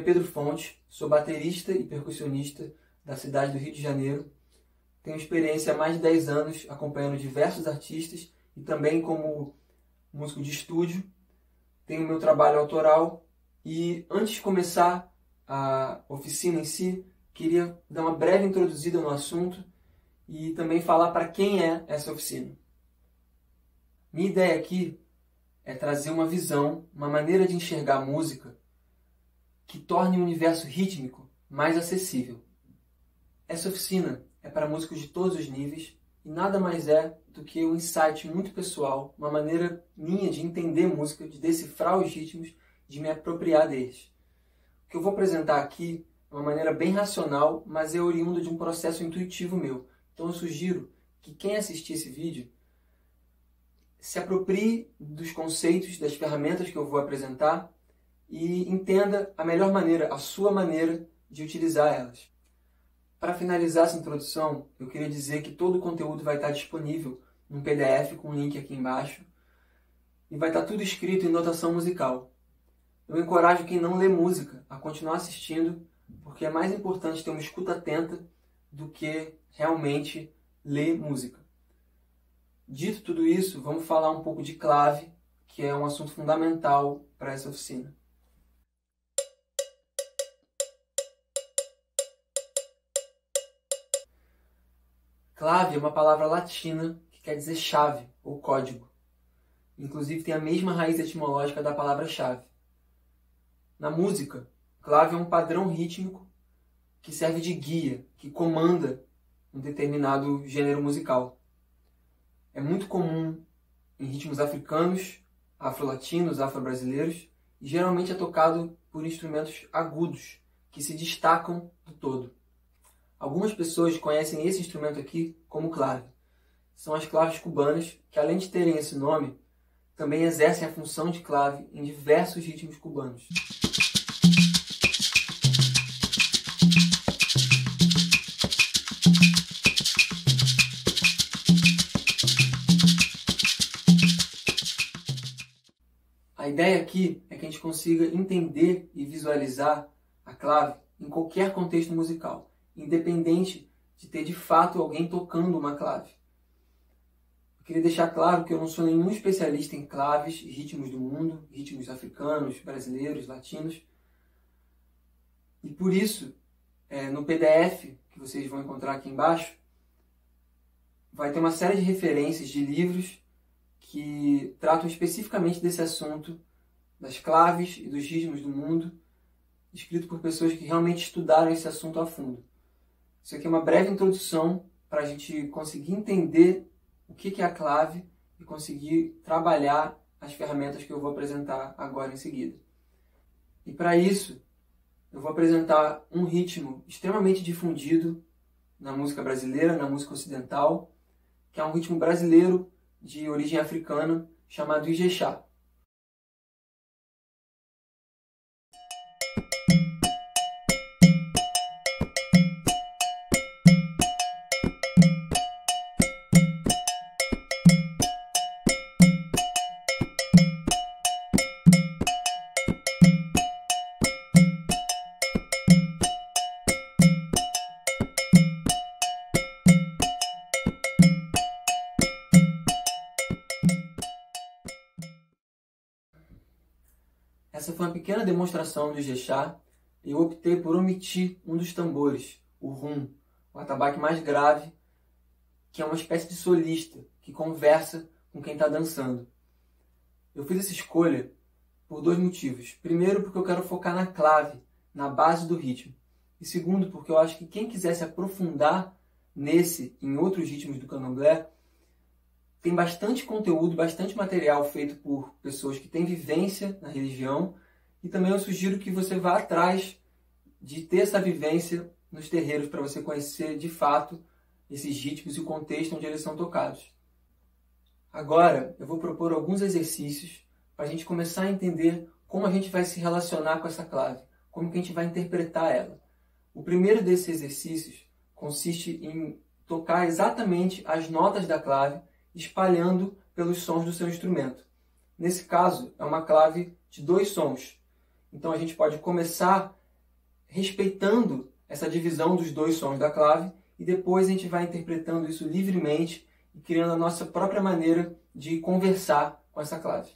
é Pedro Fonte, sou baterista e percussionista da cidade do Rio de Janeiro. Tenho experiência há mais de 10 anos acompanhando diversos artistas e também como músico de estúdio. Tenho meu trabalho autoral e antes de começar a oficina em si, queria dar uma breve introduzida no assunto e também falar para quem é essa oficina. Minha ideia aqui é trazer uma visão, uma maneira de enxergar a música que torne o universo rítmico mais acessível. Essa oficina é para músicos de todos os níveis e nada mais é do que um insight muito pessoal, uma maneira minha de entender música, de decifrar os ritmos, de me apropriar deles. O que eu vou apresentar aqui é uma maneira bem racional, mas é oriundo de um processo intuitivo meu. Então eu sugiro que quem assistir esse vídeo se aproprie dos conceitos, das ferramentas que eu vou apresentar e entenda a melhor maneira, a sua maneira de utilizar elas. Para finalizar essa introdução, eu queria dizer que todo o conteúdo vai estar disponível num PDF com um link aqui embaixo e vai estar tudo escrito em notação musical. Eu encorajo quem não lê música a continuar assistindo, porque é mais importante ter uma escuta atenta do que realmente ler música. Dito tudo isso, vamos falar um pouco de clave, que é um assunto fundamental para essa oficina. Clave é uma palavra latina que quer dizer chave ou código. Inclusive tem a mesma raiz etimológica da palavra-chave. Na música, clave é um padrão rítmico que serve de guia, que comanda um determinado gênero musical. É muito comum em ritmos africanos, afro-latinos, afro-brasileiros, e geralmente é tocado por instrumentos agudos, que se destacam do todo. Algumas pessoas conhecem esse instrumento aqui como clave. São as claves cubanas, que além de terem esse nome, também exercem a função de clave em diversos ritmos cubanos. A ideia aqui é que a gente consiga entender e visualizar a clave em qualquer contexto musical, independente de ter de fato alguém tocando uma clave. Eu queria deixar claro que eu não sou nenhum especialista em claves e ritmos do mundo, ritmos africanos, brasileiros, latinos. E por isso, no PDF que vocês vão encontrar aqui embaixo, vai ter uma série de referências de livros que tratam especificamente desse assunto, das claves e dos ritmos do mundo, escrito por pessoas que realmente estudaram esse assunto a fundo. Isso aqui é uma breve introdução para a gente conseguir entender o que é a clave e conseguir trabalhar as ferramentas que eu vou apresentar agora em seguida. E para isso, eu vou apresentar um ritmo extremamente difundido na música brasileira, na música ocidental, que é um ritmo brasileiro de origem africana, chamado Ijexá. Essa foi uma pequena demonstração do Ijexá e eu optei por omitir um dos tambores, o rum, o atabaque mais grave, que é uma espécie de solista que conversa com quem está dançando. Eu fiz essa escolha por dois motivos. Primeiro, porque eu quero focar na clave, na base do ritmo. E segundo, porque eu acho que quem quiser se aprofundar nesse e em outros ritmos do candomblé, tem bastante conteúdo, bastante material feito por pessoas que têm vivência na religião e também eu sugiro que você vá atrás de ter essa vivência nos terreiros para você conhecer de fato esses ritmos e o contexto onde eles são tocados. Agora eu vou propor alguns exercícios para a gente começar a entender como a gente vai se relacionar com essa clave, como que a gente vai interpretar ela. O primeiro desses exercícios consiste em tocar exatamente as notas da clave espalhando pelos sons do seu instrumento. Nesse caso, é uma clave de 2 sons. Então a gente pode começar respeitando essa divisão dos dois sons da clave, e depois a gente vai interpretando isso livremente e criando a nossa própria maneira de conversar com essa clave.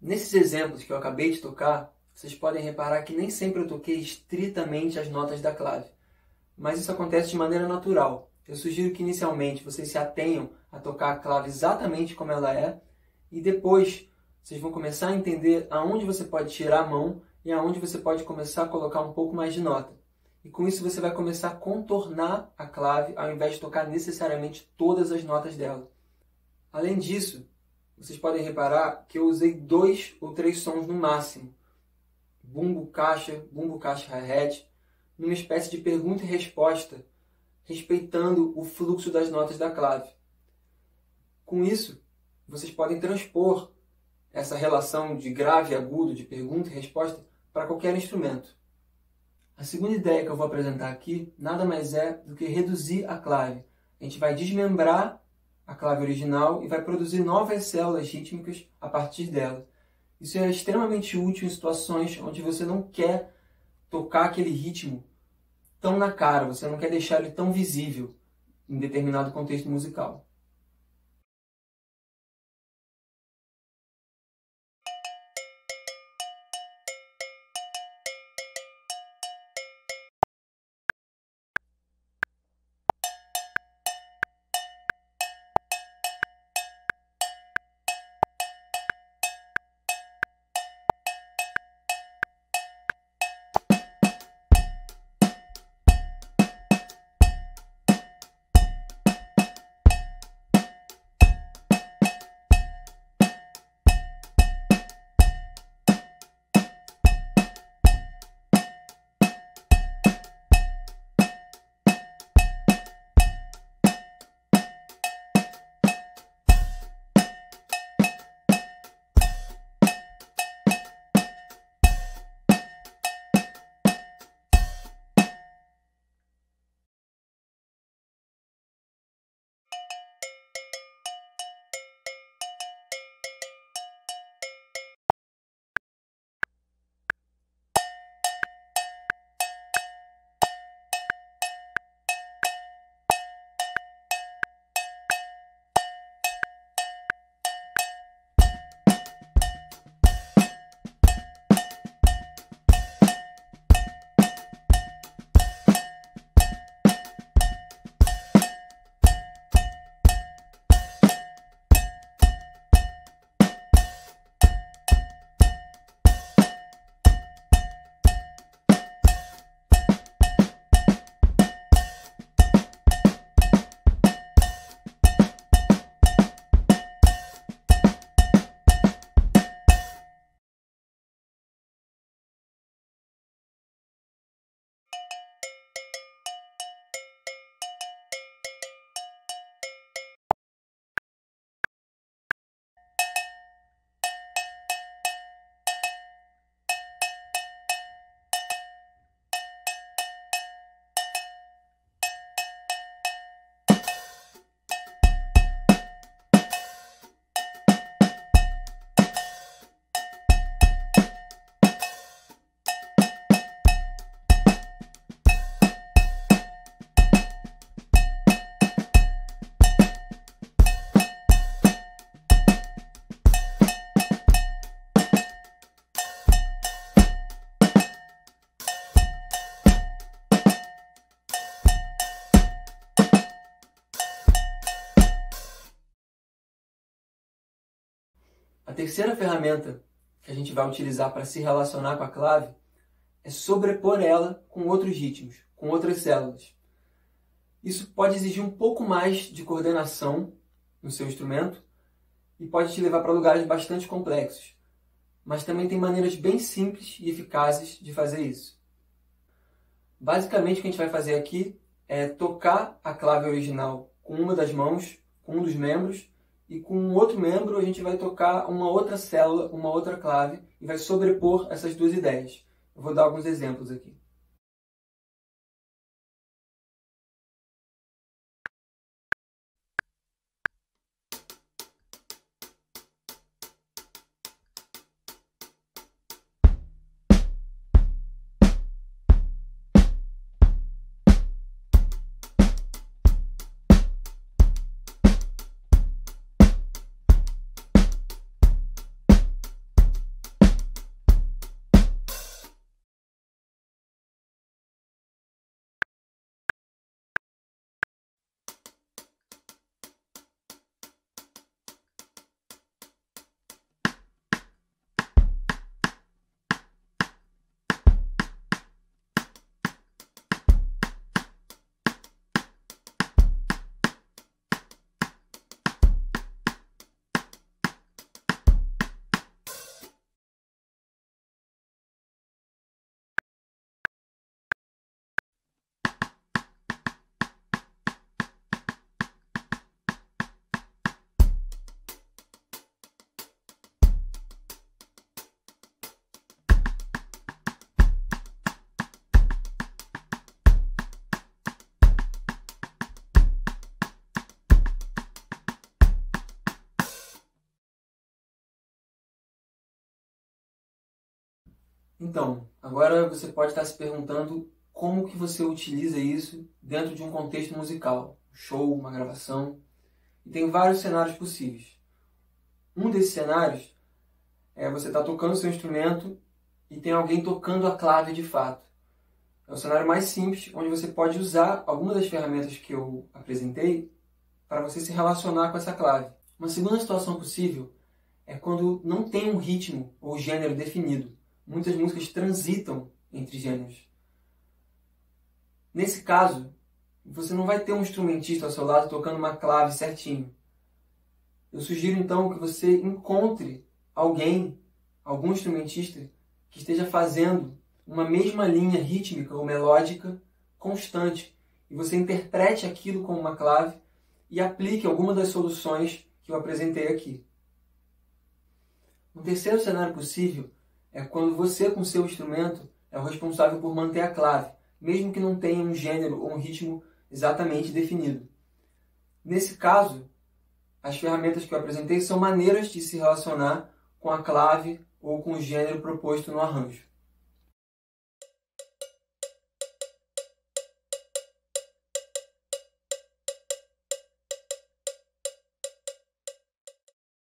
Nesses exemplos que eu acabei de tocar, vocês podem reparar que nem sempre eu toquei estritamente as notas da clave, mas isso acontece de maneira natural. Eu sugiro que inicialmente vocês se atenham a tocar a clave exatamente como ela é, e depois vocês vão começar a entender aonde você pode tirar a mão e aonde você pode começar a colocar um pouco mais de nota. E com isso você vai começar a contornar a clave ao invés de tocar necessariamente todas as notas dela. Além disso, vocês podem reparar que eu usei 2 ou 3 sons no máximo. Bumbo, caixa, hi-hat, numa espécie de pergunta e resposta, respeitando o fluxo das notas da clave. Com isso, vocês podem transpor essa relação de grave e agudo, de pergunta e resposta, para qualquer instrumento. A segunda ideia que eu vou apresentar aqui nada mais é do que reduzir a clave. A gente vai desmembrar a clave original e vai produzir novas células rítmicas a partir dela. Isso é extremamente útil em situações onde você não quer tocar aquele ritmo tão na cara, você não quer deixar ele tão visível em determinado contexto musical. A terceira ferramenta que a gente vai utilizar para se relacionar com a clave é sobrepor ela com outros ritmos, com outras células. Isso pode exigir um pouco mais de coordenação no seu instrumento e pode te levar para lugares bastante complexos, mas também tem maneiras bem simples e eficazes de fazer isso. Basicamente, o que a gente vai fazer aqui é tocar a clave original com uma das mãos, com um dos membros, e com um outro membro a gente vai tocar uma outra célula, uma outra clave, e vai sobrepor essas duas ideias. Eu vou dar alguns exemplos aqui. Então, agora você pode estar se perguntando como que você utiliza isso dentro de um contexto musical, um show, uma gravação. E tem vários cenários possíveis. Um desses cenários é você estar tocando seu instrumento e tem alguém tocando a clave de fato. É o cenário mais simples, onde você pode usar alguma das ferramentas que eu apresentei para você se relacionar com essa clave. Uma segunda situação possível é quando não tem um ritmo ou gênero definido. Muitas músicas transitam entre gêneros. Nesse caso, você não vai ter um instrumentista ao seu lado tocando uma clave certinho. Eu sugiro então que você encontre alguém, algum instrumentista, que esteja fazendo uma mesma linha rítmica ou melódica constante, e você interprete aquilo como uma clave e aplique alguma das soluções que eu apresentei aqui. Um terceiro cenário possível é quando você, com seu instrumento, é o responsável por manter a clave, mesmo que não tenha um gênero ou um ritmo exatamente definido. Nesse caso, as ferramentas que eu apresentei são maneiras de se relacionar com a clave ou com o gênero proposto no arranjo.